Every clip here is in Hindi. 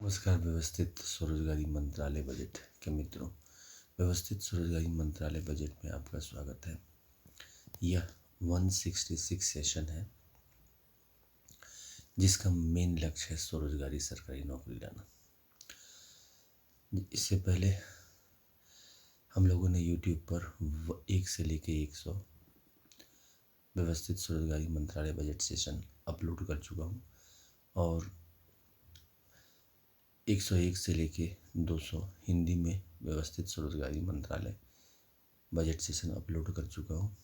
नमस्कार। व्यवस्थित स्वरोजगारी मंत्रालय बजट के मित्रों, व्यवस्थित स्वरोजगारी मंत्रालय बजट में आपका स्वागत है। यह 166 सेशन है जिसका मेन लक्ष्य है स्वरोजगारी सरकारी नौकरी लाना। इससे पहले हम लोगों ने YouTube पर 1 से लेके 100 व्यवस्थित स्वरोजगारी मंत्रालय बजट सेशन अपलोड कर चुका हूँ और 101 से लेके 200 हिंदी में व्यवस्थित स्वरोजगारी मंत्रालय बजट सेशन अपलोड कर चुका हूँ।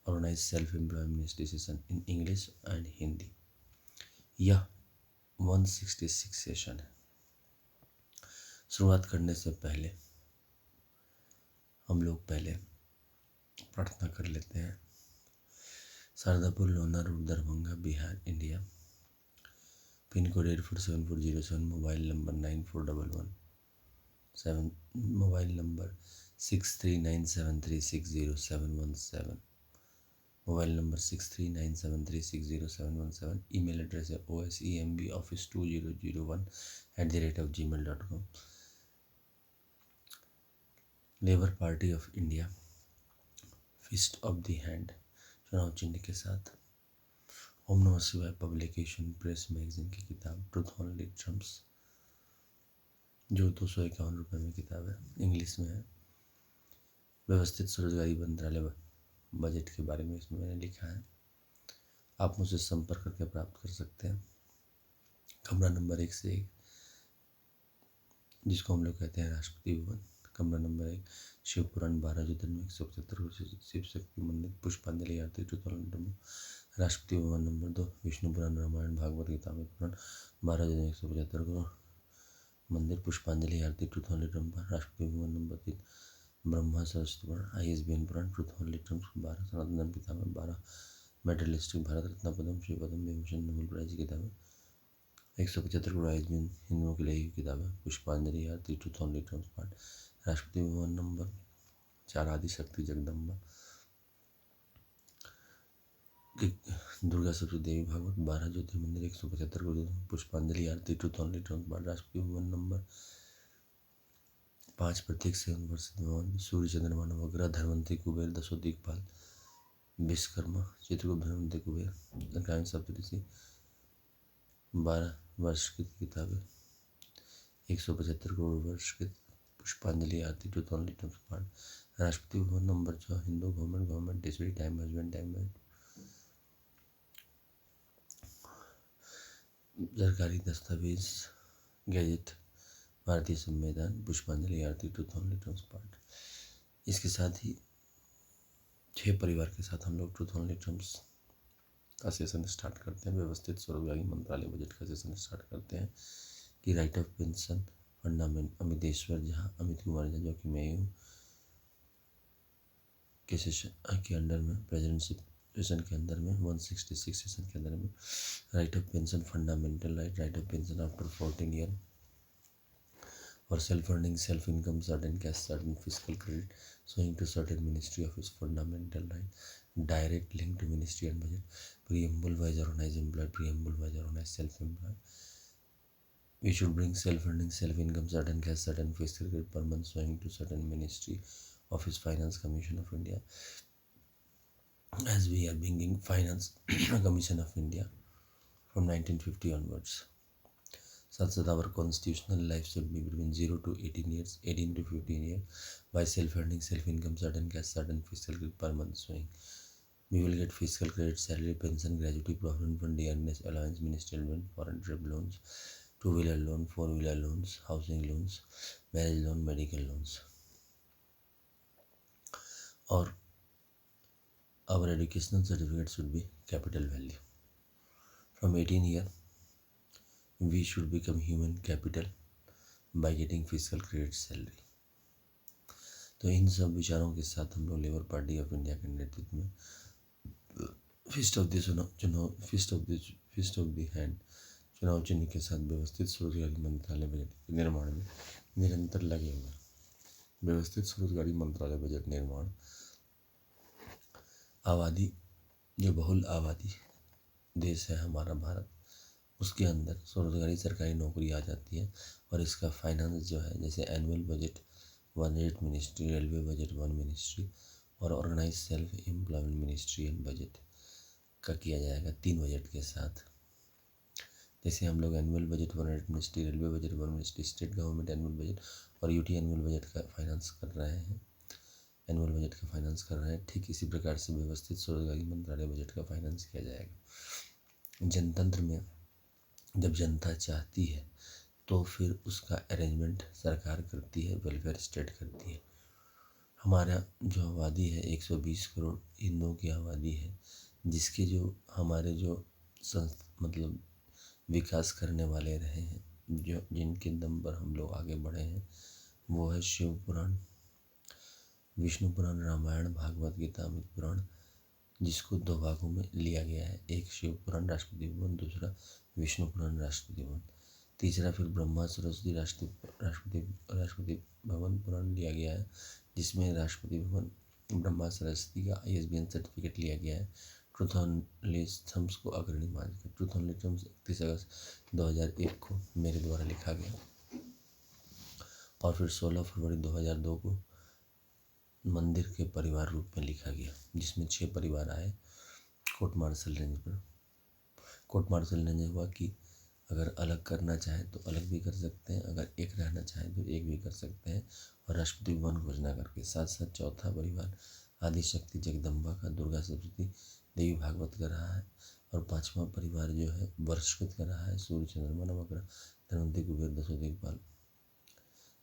Organise self employment session in English and Hindi. यह 166 सेशन है। शुरुआत करने से पहले हम लोग प्रार्थना कर लेते हैं। Shardapur, Lona road, Darbhanga, Bihar, India. Pin code 847407। Mobile number 9411 mobile number 6397360717। Mobile number 6397360717। Email address है osemboffice2001@gmail.com। Labour party of India fist of the hand चुनाव चिन्ह के साथ। ओम नमः शिवाय पब्लिकेशन प्रेस मैगजीन की किताब ट्रुथ ओनली ट्रम्प्स, जो 251 रुपये में किताब है, इंग्लिश में है। व्यवस्थित स्वरोजगारी मंत्रालय बजट के बारे में इसमें मैंने लिखा है। आप मुझसे संपर्क करके प्राप्त कर सकते हैं। कमरा नंबर 1 से 1, जिसको हम लोग कहते हैं राष्ट्रपति भवन। कमरा नंबर 1, शिवपुराण 12 ज्योतिर्लिंग 175 शिव शक्ति मंदिर, पुष्पांजलि आरती ट्रुथ ओनली ट्रम्प्स। राष्ट्रपति भवन नंबर 2, विष्णु पुराण, रामायण, भागवत गीता में पुराण 12 ज्योतिर्लिंग 175 करोड़ मंदिर, पुष्पांजलि आरती ट्रुथ ओनली ट्रम्प्स। राष्ट्रपति भवन नंबर 3, ब्रह्मा सरस्वती पुराण, ISBN पुराण ट्रुथ ओनली ट्रम्प्स 12, सनातन किताबें 12, मेटलिस्टिक भारत रत्न पद्म श्री पद्म विभूषण नोबेल प्राइज की किताबें 175 करोड़ ISBN हिंदुओं के लिए किताबें, पुष्पांजलि आरती ट्रुथ ओनली ट्रम्प्स पाठ। राष्ट्रपति भवन नंबर 4, आदिशक्ति जगदम्बा, दुर्गा सप्तशती देवी भागवत 12 ज्योतिर्मंदिर 175 करोड़, पुष्पांजलि आरती ट्रुथ ओनली ट्रम्प्स पाठ। राष्ट्रपति भवन नंबर 5, प्रत्येक से वर्षित भवन, सूर्य चंद्रमा नवग्रह, धर्मंत्री कुबेर, दशो दिक्पाल, विश्वकर्मा, चित्रगुप्त, धर्मंत्री कुबेर, लंकायन सप्तऋषि 12 वर्ष की किताबें 175 करोड़ वर्ष के, पुष्पांजलि आरती ट्रुथ ओनली ट्रम्प्स पाठ। राष्ट्रपति भवन नंबर 6, हिंदू गवर्नमेंट डिस्ट्री टाइम मैनेजमेंट सरकारी दस्तावेज गैजेट, भारतीय संविधान, पुष्पांजलि आरती ट्रुथ ओनली ट्रम्प्स पाठ। इसके साथ ही 6 परिवार के साथ हम लोग ट्रुथ ओनली ट्रम्प्स का सेशन स्टार्ट करते हैं। व्यवस्थित स्वरोजगारी मंत्रालय बजट का सेशन स्टार्ट करते हैं कि राइट ऑफ पेंशन फंडामेंट अमितेश्वर झा, अमित कुमार झा, जो कि मैं हूँ, के सेशन के अंडर में, प्रेसिडेंटशिप सेशन के अंदर में, 166 सेशन के अंदर में, right of pension fundamental right of pension after 14 year for self-earning, self-income, certain cash, certain fiscal credit, showing to certain ministry of its fundamental right, direct link to ministry and budget, preamble wise organized employed, preamble wise organized self-employed. We should bring self-earning, self-income, certain cash, certain fiscal credit per month, showing to certain ministry of its finance commission of India, as we are bringing finance commission of India from 1950 onwards. Such that our constitutional life should be between 0 to 18 years, 18 to 15 years, by self-earning, self-income, certain cash, certain fiscal credit per month showing. We will get fiscal credit, salary, pension, gratuity, provident fund, dearness, allowance, ministerial loan, foreign trip loans, two-wheeler loan, four-wheeler loans, housing loans, marriage loan, medical loans. Or our educational certificate should be capital value. From 18 years, we should become human capital by getting fiscal credit salary. तो इन सब विचारों के साथ हम लोग लेबर पार्टी ऑफ इंडिया के नेतृत्व में फिस्ट ऑफ द हैंड चुनाव चिन्ह के साथ व्यवस्थित स्वरोजगारी मंत्रालय बजट के निर्माण में निरंतर लगे हुए हैं। व्यवस्थित स्वरोजगारी मंत्रालय बजट निर्माण आबादी, जो बहुल आबादी देश है हमारा भारत, उसके अंदर स्वरोजगारी सरकारी नौकरी आ जाती है। और इसका फाइनेंस जो है, जैसे annual budget one eight ministry, railway budget one ministry और organise self employment ministry and budget का किया जाएगा 3 बजट के साथ। जैसे हम लोग annual budget one eight ministry, railway budget one ministry, state government annual budget और यूटी एनुअल बजट का फाइनेंस कर रहे हैं, एनुअल बजट का फाइनेंस कर रहे हैं, ठीक इसी प्रकार से व्यवस्थित स्वरोजगारी मंत्रालय बजट का फाइनेंस किया जाएगा। जनतंत्र में जब जनता चाहती है तो फिर उसका अरेंजमेंट सरकार करती है, वेलफेयर स्टेट करती है। हमारा जो आबादी है 120 करोड़ हिंदुओं की आबादी है, जिसके जो हमारे जो मतलब विकास करने वाले रहे हैं, जो जिनके दम पर हम लोग आगे बढ़े हैं, वो है शिव पुराण, विष्णु पुराण, रामायण, भागवत गीता, अमित पुराण, जिसको 2 भागों में लिया गया है। एक शिव पुराण राष्ट्रपति भवन, दूसरा विष्णु पुराण राष्ट्रपति भवन, तीसरा फिर ब्रह्मा सरस्वती राष्ट्रपति भवन पुराण लिया गया है, जिसमें राष्ट्रपति भवन ब्रह्मा सरस्वती का ISBN सर्टिफिकेट लिया गया है। ट्रूथ ऑन थम्स को अग्रणी मानकर ट्रूथ ऑन थम्स 31 अगस्त 2001 को मेरे द्वारा लिखा गया। और फिर 16 फरवरी 2002 को मंदिर के परिवार रूप में लिखा गया, जिसमें 6 परिवार आए कोर्ट मार्शल रेंज पर। कोर्ट मार्शल रेंज हुआ कि अगर अलग करना चाहें तो अलग भी कर सकते हैं, अगर एक रहना चाहें तो एक भी कर सकते हैं, और राष्ट्रपति भवन घोषणा करके। साथ साथ चौथा परिवार आदिशक्ति जगदम्बा का, दुर्गा सप्तती देवी भागवत का रहा है, और 5वां परिवार जो है वर्षकृत का रहा है, सूर्य चंद्रमा नवग्रह धनवंतरी कुबेर दसों दिक्पाल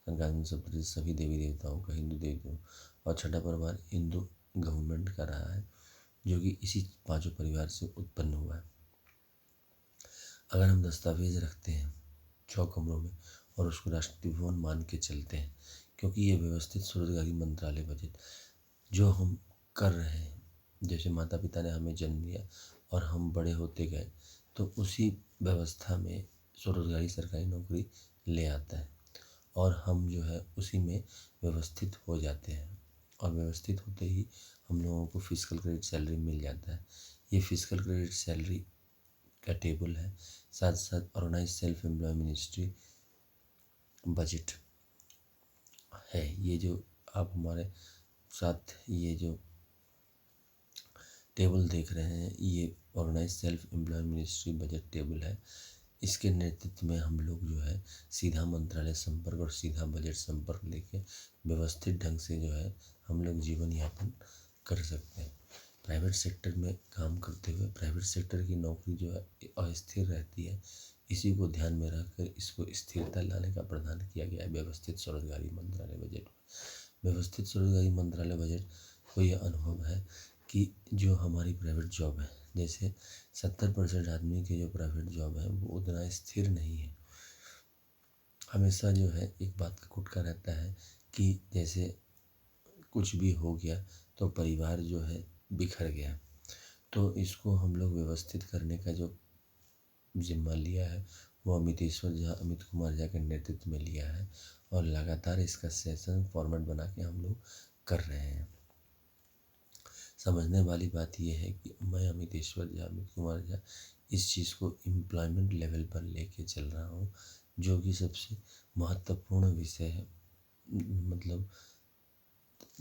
संक्रांति सप्तती सभी देवी देवताओं का, हिंदू देवताओं। और छठा परिवार हिंदू गवर्नमेंट का रहा है, जो कि इसी 5 परिवार से उत्पन्न हुआ है। अगर हम दस्तावेज रखते हैं 6 कमरों में और उसको राष्ट्रपति भवन मान के चलते हैं, क्योंकि ये व्यवस्थित स्वरोजगारी मंत्रालय बजट जो हम कर रहे हैं, जैसे माता पिता ने हमें जन्म दिया और हम बड़े होते गए, तो उसी व्यवस्था में स्वरोजगारी सरकारी नौकरी ले आता है और हम जो है उसी में व्यवस्थित हो जाते हैं। और व्यवस्थित होते ही हम लोगों को फिजिकल क्रेडिट सैलरी मिल जाता है। ये फिजिकल क्रेडिट सैलरी का टेबल है, साथ साथ organise self employ ministry budget है। ये जो आप हमारे साथ ये जो टेबल देख रहे हैं, ये organise self employ ministry budget table है। इसके नेतृत्व में हम लोग जो है सीधा मंत्रालय संपर्क और सीधा बजट संपर्क लेके व्यवस्थित ढंग से जो है हम लोग जीवन यापन कर सकते हैं। प्राइवेट सेक्टर में काम करते हुए प्राइवेट सेक्टर की नौकरी जो है अस्थिर रहती है, इसी को ध्यान में रखकर इसको स्थिरता लाने का प्रावधान किया गया है व्यवस्थित स्वरोजगारी मंत्रालय बजट में। व्यवस्थित स्वरोजगारी मंत्रालय बजट को यह अनुभव है कि जो हमारी प्राइवेट जॉब है, जैसे 70% आदमी के जो प्राइवेट जॉब है वो उतना स्थिर नहीं है। हमेशा जो है एक बात का खुटका रहता है कि जैसे कुछ भी हो गया तो परिवार जो है बिखर गया। तो इसको हम लोग व्यवस्थित करने का जो जिम्मा लिया है वो अमित कुमार झा के नेतृत्व में लिया है, और लगातार इसका सेशन फॉर्मेट बना के हम लोग कर रहे हैं। समझने वाली बात यह है कि मैं अमित कुमार झा इस चीज़ को एम्प्लॉयमेंट लेवल पर लेके चल रहा हूँ, जो कि सबसे महत्वपूर्ण विषय है, मतलब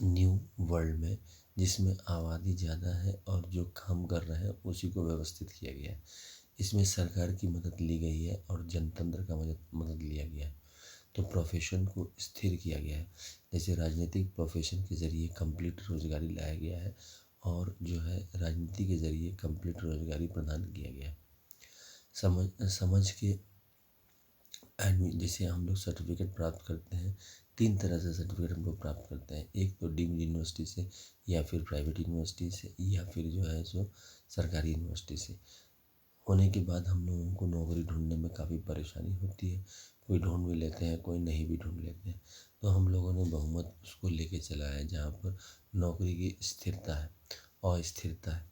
न्यू वर्ल्ड में, जिसमें आबादी ज़्यादा है और जो काम कर रहे हैं उसी को व्यवस्थित किया गया है। इसमें सरकार की मदद ली गई है और जनतंत्र का मदद लिया गया है। तो प्रोफेशन को स्थिर किया गया है, जैसे राजनीतिक प्रोफेशन के ज़रिए कंप्लीट रोजगारी लाया गया है, और जो है राजनीति के ज़रिए कंप्लीट रोजगारी प्रदान किया गया है। समझ के जैसे हम लोग सर्टिफिकेट प्राप्त करते हैं, 3 तरह से सर्टिफिकेट हम लोग प्राप्त करते हैं। एक तो डीम्ड यूनिवर्सिटी से, या फिर प्राइवेट यूनिवर्सिटी से, या फिर जो है सो सरकारी यूनिवर्सिटी से। होने के बाद हम लोगों को नौकरी ढूंढने में काफ़ी परेशानी होती है, कोई ढूंढ भी लेते हैं, कोई नहीं भी ढूंढ लेते हैं। तो हम लोगों ने बहुमत उसको लेके चला है जहाँ पर नौकरी की स्थिरता है और स्थिरता है।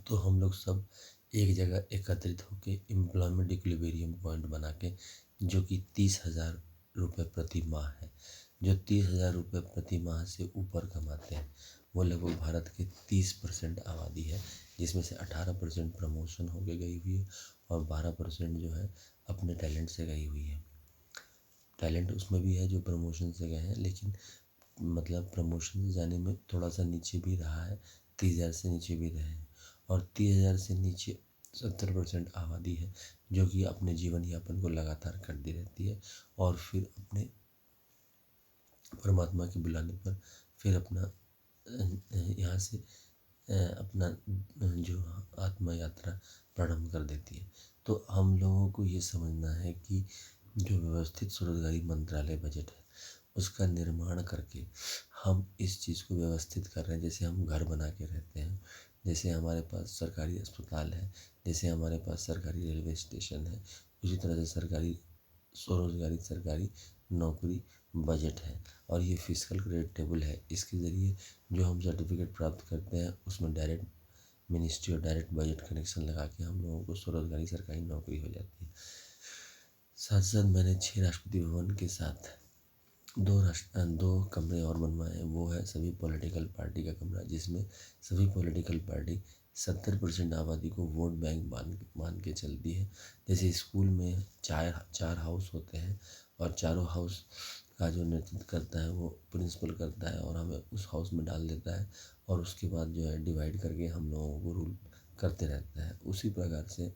तो हम लोग सब एक जगह एकत्रित होकर एम्प्लॉयमेंट इक्विलिब्रियम पॉइंट बना के, जो कि 30,000 रुपये प्रति माह है, जो 30,000 रुपये प्रति माह से ऊपर कमाते हैं वो लगभग भारत के 30% आबादी है, जिसमें से 18% प्रमोशन होके गई हुई है और 12% जो है अपने टैलेंट से गई हुई है। टैलेंट उसमें भी है जो प्रमोशन से गए हैं, लेकिन मतलब प्रमोशन से जाने में थोड़ा सा नीचे भी रहा है, 30,000 से नीचे भी रहे हैं। और 30,000 से नीचे 70% आबादी है जो कि अपने जीवन यापन को लगातार करती रहती है और फिर अपने परमात्मा के बुलाने पर फिर अपना यहाँ से अपना जो आत्मा यात्रा प्रारंभ कर देती है। तो हम लोगों को ये समझना है कि जो व्यवस्थित स्वरोजगारी मंत्रालय बजट है उसका निर्माण करके हम इस चीज़ को व्यवस्थित कर रहे हैं। जैसे हम घर बना के रहते हैं, जैसे हमारे पास सरकारी अस्पताल है, जैसे हमारे पास सरकारी रेलवे स्टेशन है, उसी तरह से सरकारी स्वरोजगारी सरकारी नौकरी बजट है। और ये फिजिकल क्रेडिट टेबल है, इसके ज़रिए जो हम सर्टिफिकेट प्राप्त करते हैं उसमें डायरेक्ट मिनिस्ट्री और डायरेक्ट बजट कनेक्शन लगा के हम लोगों को स्वरोजगारी सरकारी नौकरी हो जाती है। साथ साथ मैंने 6 राष्ट्रपति भवन के साथ 2 कमरे और बनवाए। वो है सभी पॉलिटिकल पार्टी का कमरा, जिसमें सभी पॉलिटिकल पार्टी 70% आबादी को वोट बैंक मान के चलती है। जैसे स्कूल में चार हाउस होते हैं और चारों हाउस का जो नेतृत्व करता है वो प्रिंसिपल करता है और हमें उस हाउस में डाल देता है और उसके बाद जो है डिवाइड करके हम लोगों को रूल करते रहता है। उसी प्रकार से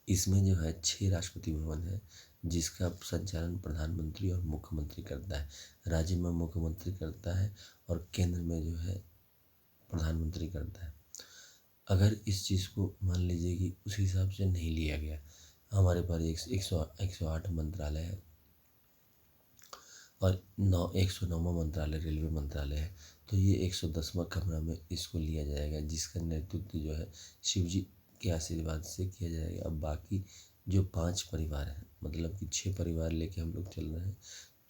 इसमें जो है 6 राष्ट्रपति भवन है जिसका संचालन प्रधानमंत्री और मुख्यमंत्री करता है। राज्य में मुख्यमंत्री करता है और केंद्र में जो है प्रधानमंत्री करता है। अगर इस चीज़ को मान लीजिए कि उस हिसाब से नहीं लिया गया, हमारे पास 108 मंत्रालय है और 109वां मंत्रालय रेलवे मंत्रालय है, तो ये 110वां कमरा में इसको लिया जाएगा, जिसका नेतृत्व जो है शिव जी के आशीर्वाद से किया जाएगा। अब बाकी जो 5 परिवार हैं, मतलब कि 6 परिवार लेके हम लोग चल रहे हैं,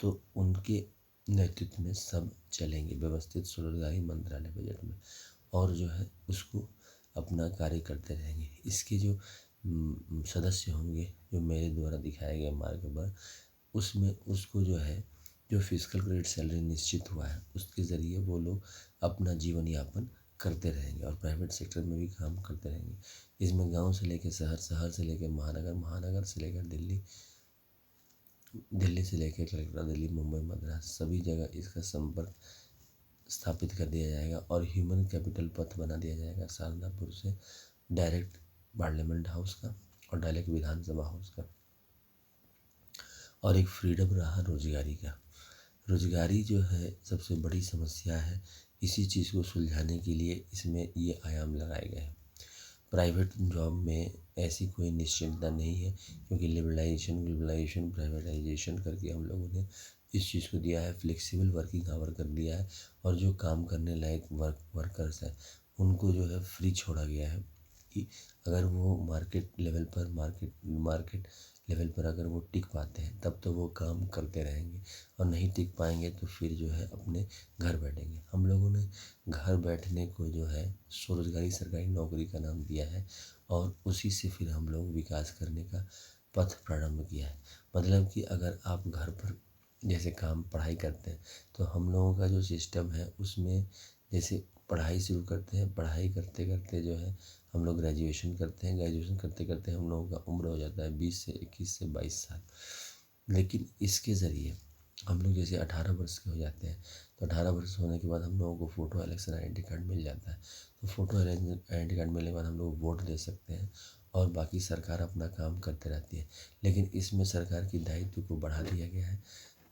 तो उनके नेतृत्व में सब चलेंगे व्यवस्थित स्वरोजगारी मंत्रालय बजट में और जो है उसको अपना कार्य करते रहेंगे। इसके जो सदस्य होंगे जो मेरे द्वारा दिखाए गए मार्ग पर, उसमें उसको जो है जो फिजिकल क्रेडिट सैलरी निश्चित हुआ है उसके ज़रिए वो लोग अपना जीवन यापन करते रहेंगे और प्राइवेट सेक्टर में भी काम करते रहेंगे। इसमें गांव से लेकर शहर, शहर से लेकर महानगर, महानगर से लेकर दिल्ली, दिल्ली से लेकर कलकत्ता, दिल्ली, मुंबई, मद्रास, सभी जगह इसका संपर्क स्थापित कर दिया जाएगा और ह्यूमन कैपिटल पथ बना दिया जाएगा शारदापुर से डायरेक्ट पार्लियामेंट हाउस का और डायरेक्ट विधानसभा हाउस का। और एक फ्रीडम रहा रोजगारी का। रोजगारी जो है सबसे बड़ी समस्या है, इसी चीज़ को सुलझाने के लिए इसमें ये आयाम लगाए गए हैं। प्राइवेट जॉब में ऐसी कोई निश्चिंतता नहीं है क्योंकि लिबरलाइजेशन, ग्लोबलाइजेशन, प्राइवेटाइजेशन करके हम लोगों ने इस चीज़ को दिया है, फ्लेक्सिबल वर्किंग आवर कर दिया है और जो काम करने लायक वर्कर्स हैं उनको जो है फ्री छोड़ा गया है कि अगर वो मार्केट लेवल पर अगर वो टिक पाते हैं तब तो वो काम करते रहेंगे और नहीं टिक पाएंगे तो फिर जो है अपने घर बैठेंगे। हम लोगों ने घर बैठने को जो है स्वरोजगारी सरकारी नौकरी का नाम दिया है और उसी से फिर हम लोग विकास करने का पथ प्रारंभ किया है। मतलब कि अगर आप घर पर जैसे काम पढ़ाई करते हैं तो हम लोगों का जो सिस्टम है उसमें जैसे पढ़ाई शुरू करते हैं, पढ़ाई करते करते जो है हम लोग ग्रेजुएशन करते हैं, ग्रेजुएशन करते करते हम लोगों का उम्र हो जाता है 20 से 21 से 22 साल। लेकिन इसके ज़रिए हम लोग जैसे 18 वर्ष के हो जाते हैं तो 18 वर्ष होने के बाद हम लोगों को फ़ोटो इलेक्शन आईडी कार्ड मिल जाता है। तो फ़ोटो आईडी कार्ड मिलने के बाद हम लोग वोट दे सकते हैं और बाकी सरकार अपना काम करते रहती है। लेकिन इसमें सरकार की दायित्व को बढ़ा दिया गया है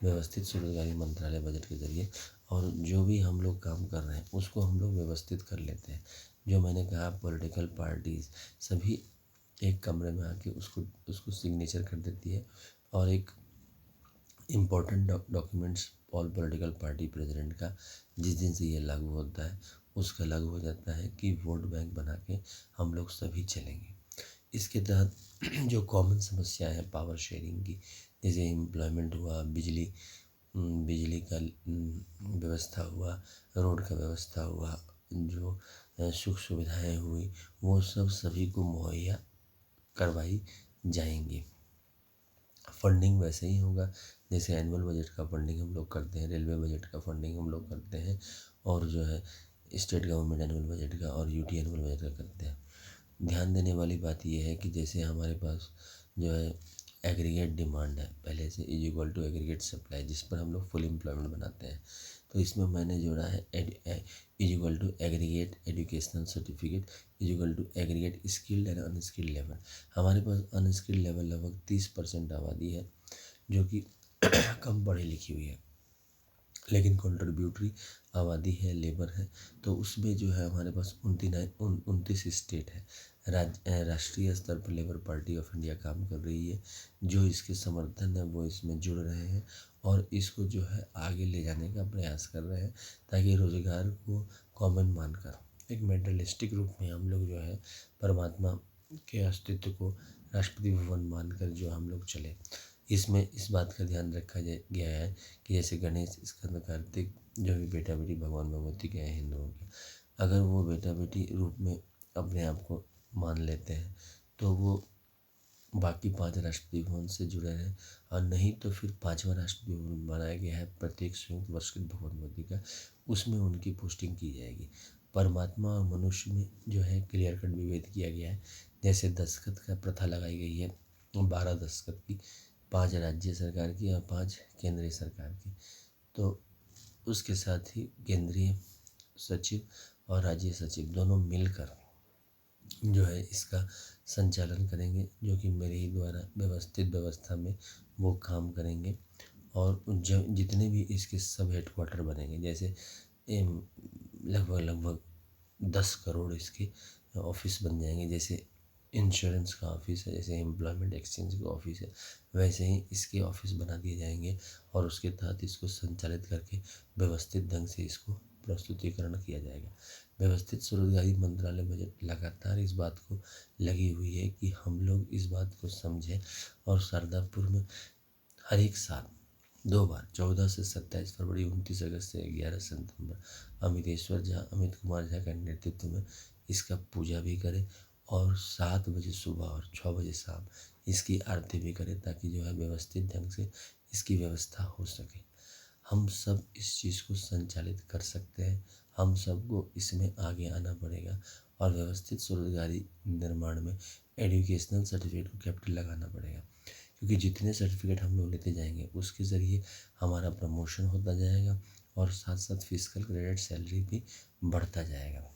व्यवस्थित स्वरोजगारी मंत्रालय बजट के ज़रिए और जो भी हम लोग काम कर रहे हैं उसको हम लोग व्यवस्थित कर लेते हैं। जो मैंने कहा पॉलिटिकल पार्टीज़ सभी एक कमरे में आके उसको सिग्नेचर कर देती है और एक important documents all political party president का जिस दिन से ये लागू होता है उसका लागू हो जाता है कि वोट बैंक बना के हम लोग सभी चलेंगे। इसके तहत जो कॉमन समस्या है पावर शेयरिंग की, जैसे एम्प्लॉयमेंट हुआ, बिजली का व्यवस्था हुआ, रोड का व्यवस्था हुआ, जो सुख सुविधाएं हुई, वो सब सभी को मुहैया करवाई जाएंगी। फंडिंग वैसे ही होगा जैसे एनुअल बजट का फंडिंग हम लोग करते हैं, रेलवे बजट का फंडिंग हम लोग करते हैं और जो है स्टेट गवर्नमेंट एनुअल बजट का और यूटी एनुअल बजट का करते हैं। ध्यान देने वाली बात यह है कि जैसे हमारे पास जो है एग्रीगेट डिमांड है पहले से is equal to aggregate supply, जिस पर हम लोग फुल एम्प्लॉयमेंट बनाते हैं। तो इसमें मैंने जोड़ा है is equal to aggregate educational certificate is equal to aggregate skilled and unskilled level. हमारे पास अनस्किल्ड लेवल लगभग 30% आबादी है जो कि कम पढ़ी लिखी हुई है, लेकिन कंट्रीब्यूटरी आबादी है, लेबर है। तो उसमें जो है हमारे पास 29 स्टेट है। राष्ट्रीय स्तर पर लेबर पार्टी ऑफ इंडिया काम कर रही है। जो इसके समर्थन है वो इसमें जुड़ रहे हैं और इसको जो है आगे ले जाने का प्रयास कर रहे हैं, ताकि रोज़गार को कॉमन मानकर एक मेटलिस्टिक रूप में हम लोग जो है परमात्मा के अस्तित्व को राष्ट्रपति भवन मानकर जो हम लोग चले। इसमें इस बात का ध्यान रखा गया है कि जैसे गणेश, स्कंद, कार्तिक जो भी बेटा बेटी भगवान भगवती के हैं हिंदुओं के, अगर वो बेटा बेटी रूप में अपने आप को मान लेते हैं तो वो बाकी 5 राष्ट्रपति भवन से जुड़े हैं, और नहीं तो फिर 5वां राष्ट्रपति भवन बनाया गया है प्रत्येक संयुक्त वर्षगांठ भगवान भगवती का, उसमें उनकी पोस्टिंग की जाएगी। परमात्मा और मनुष्य में जो है क्लियर कट विभेद किया गया है। जैसे दस्तखत का प्रथा लगाई गई है 12 दस्तखत की, 5 राज्य सरकार की और 5 केंद्रीय सरकार की। तो उसके साथ ही केंद्रीय सचिव और राज्य सचिव दोनों मिलकर जो है इसका संचालन करेंगे, जो कि मेरे ही द्वारा व्यवस्थित व्यवस्था में वो काम करेंगे। और जितने भी इसके सब हेडक्वार्टर बनेंगे, जैसे लगभग 10 करोड़ इसके ऑफिस बन जाएंगे। जैसे इंश्योरेंस का ऑफिस है, जैसे एम्प्लॉयमेंट एक्सचेंज का ऑफिस है, वैसे ही इसके ऑफिस बना दिए जाएंगे और उसके तहत इसको संचालित करके व्यवस्थित ढंग से इसको प्रस्तुतिकरण किया जाएगा। व्यवस्थित स्वरोजगारी मंत्रालय बजट लगातार इस बात को लगी हुई है कि हम लोग इस बात को समझें और शारदापुर में हर एक साल 2 बार 14 से 27 फरवरी, 29 अगस्त से 11 सितंबर अमित कुमार झा के नेतृत्व में इसका पूजा भी करें और 7 बजे सुबह और 6 बजे शाम इसकी आरती भी करें, ताकि जो है व्यवस्थित ढंग से इसकी व्यवस्था हो सके। हम सब इस चीज़ को संचालित कर सकते हैं, हम सबको इसमें आगे आना पड़ेगा और व्यवस्थित स्वरोजगारी निर्माण में एजुकेशनल सर्टिफिकेट को कैपिटल लगाना पड़ेगा, क्योंकि जितने सर्टिफिकेट हम लोग लेते जाएंगे उसके ज़रिए हमारा प्रमोशन होता जाएगा और साथ साथ फिजिकल क्रेडिट सैलरी भी बढ़ता जाएगा।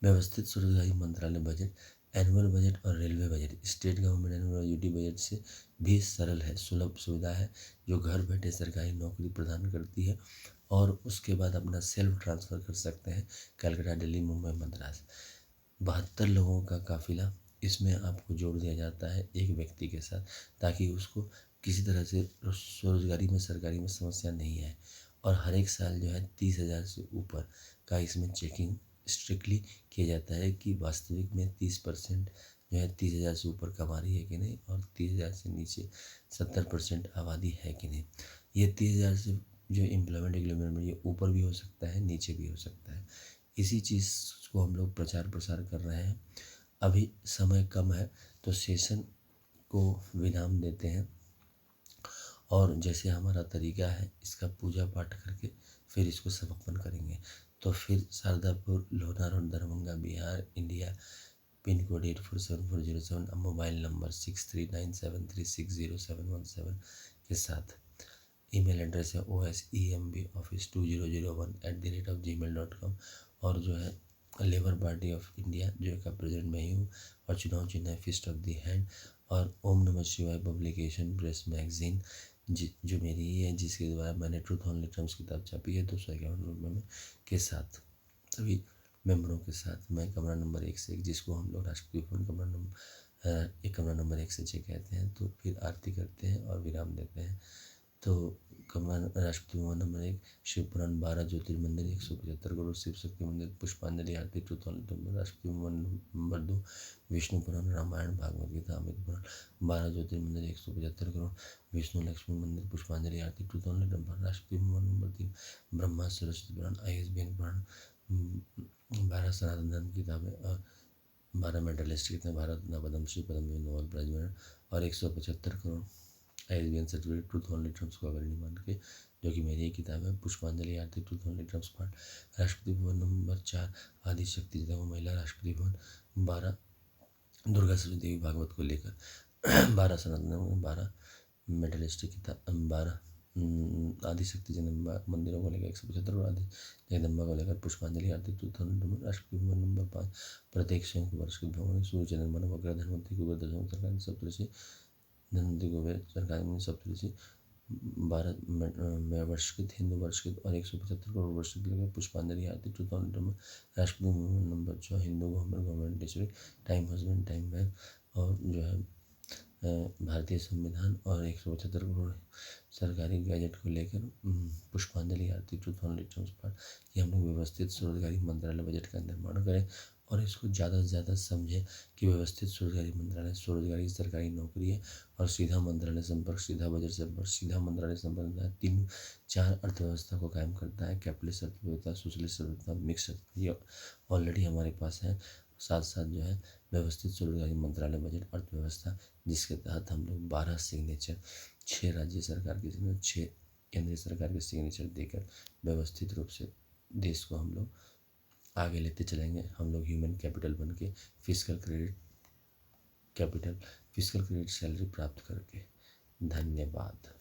व्यवस्थित स्वरोजगारी मंत्रालय बजट, एनुअल बजट और railway budget state government annual UT budget से भी सरल है, सुलभ सुविधा है, जो घर बैठे सरकारी नौकरी प्रदान करती है और उसके बाद अपना सेल्फ ट्रांसफ़र कर सकते हैं कलकत्ता, दिल्ली, मुंबई, मद्रास। 72 लोगों का काफिला इसमें आपको जोड़ दिया जाता है एक व्यक्ति के साथ, ताकि उसको किसी तरह से स्वरोजगारी में सरकारी में समस्या नहीं आए। और हर एक साल जो है 30,000 से ऊपर का इसमें चेकिंग स्ट्रिक्टली किया जाता है कि वास्तविक में 30% जो है 30,000 से ऊपर कमा रही है कि नहीं, और 30,000 से नीचे 70% आबादी है कि नहीं। ये 30,000 से जो एम्प्लॉयमेंट एग्रीमेंट में ये ऊपर भी हो सकता है, नीचे भी हो सकता है। इसी चीज़ को हम लोग प्रचार प्रसार कर रहे हैं। अभी समय कम है तो सेशन को विराम देते हैं और जैसे हमारा तरीका है इसका पूजा पाठ करके फिर इसको समापन करेंगे। तो फिर शारदापुर, लोनार और Darbhanga, Bihar, India, pin code 847407 और मोबाइल नंबर 6397360717 के साथ ईमेल एड्रेस है osemboffice2001@gmail.com। और जो है लेबर पार्टी ऑफ इंडिया जो का प्रेसिडेंट मैं ही हूँ, और चुनाव चिन्ह है फिस्ट ऑफ द हैंड, और ओम नमः शिवाय पब्लिकेशन प्रेस मैगजीन जो मेरी ही है, जिसके द्वारा मैंने ट्रूथ ओनली टर्म्स किताब छापी है 251 रुपये में के साथ सभी मेंबरों के साथ मैं कमरा नंबर 1 से 1, जिसको हम लोग राष्ट्रपति भवन कमरा नंबर 1 से 6 कहते हैं, तो फिर आरती करते हैं और विराम देते हैं। तो कमरा राष्ट्रपति भवन नंबर 1, शिवपुराण 12 ज्योतिर्मंदिर 175 करोड़, शिव शक्ति मंदिर, पुष्पांजलि आरती, ट्रूथ ओनली टर्म्स। राष्ट्रपति भवन नंबर 2, विष्णु पुराण, रामायण, भागवत गीता, अमित पुराण 12 ज्योतिर्मंदिर 175 करोड़, विष्णु लक्ष्मी मंदिर, पुष्पांजलि आरती, ट्रूथ ओनली टर्म्स। राष्ट्रपति भवन नंबर 3, ब्रह्मा सरस्वती पुराण, ISBN पुराण, 12 सनातन धर्म की किताबें और 12 मेडलिस्ट कितने भारत रत्न, पद्मश्री, पद्म नोबेल प्राइज विनर और 175 crore ISBN certificate truth only terms को अगर नहीं मान के जो कि मेरी ही किताब है, पुष्पांजलि आरती 2000 पार्ट। राष्ट्रपति भवन नंबर 4, आदिशक्ति जगह महिला राष्ट्रपति भवन। 12 दुर्गा सरस्वती देवी भागवत को लेकर 12 सनातन, 12 मेटलिस्टिक किताब, 12 आदिशक्ति जगदम्बा मंदिरों को लेकर 175, और आदि जगदम्बा को लेकर पुष्पांजलि आरती 2000। राष्ट्रपति भवन नंबर 5, प्रत्येक संयुक्त वार्षिक भवन। सूर्य चंद्रमा नवग्रह धनवंतरी कुबेर दशम सरकार सप्तऋषि, धनवंतरी कुबेर सरकार में सप्तऋषि। 12 वर्षकृत, हिंदू वर्षकृत और 175 करोड़ वर्षकृत लेकर पुष्पांजलि आरती 2000। राष्ट्रपति Bhavan number 6, Hindu government district, time husband time bag, और जो है भारतीय संविधान और 175 करोड़ सरकारी गैजेट को लेकर पुष्पांजलि आरती 2000 पार्ट। कि हम लोग व्यवस्थित स्वरोजगारी मंत्रालय बजट का निर्माण करें और इसको ज़्यादा से ज़्यादा समझें कि व्यवस्थित स्वरोजगारी मंत्रालय, स्वरोजगारी सरकारी नौकरी है, और सीधा मंत्रालय संपर्क, सीधा बजट संपर्क, सीधा मंत्रालय संपर्क, 3-4 अर्थव्यवस्था को कायम करता है। कैपिटलिस्ट अर्थव्यवस्था, सोशलिस्ट अर्थव्यवस्था, मिक्स अर्थव्यवस्था, ये ऑलरेडी हमारे पास है। साथ साथ जो है व्यवस्थित स्वरोजगारी मंत्रालय बजट अर्थव्यवस्था, जिसके तहत हम लोग 12 सिग्नेचर, 6 राज्य सरकार के सिग्नेचर, 6 केंद्रीय सरकार के सिग्नेचर देकर व्यवस्थित रूप से देश को हम लोग आगे लेते चलेंगे। हम लोग ह्यूमन कैपिटल बन के फिजिकल क्रेडिट सैलरी प्राप्त करके। धन्यवाद।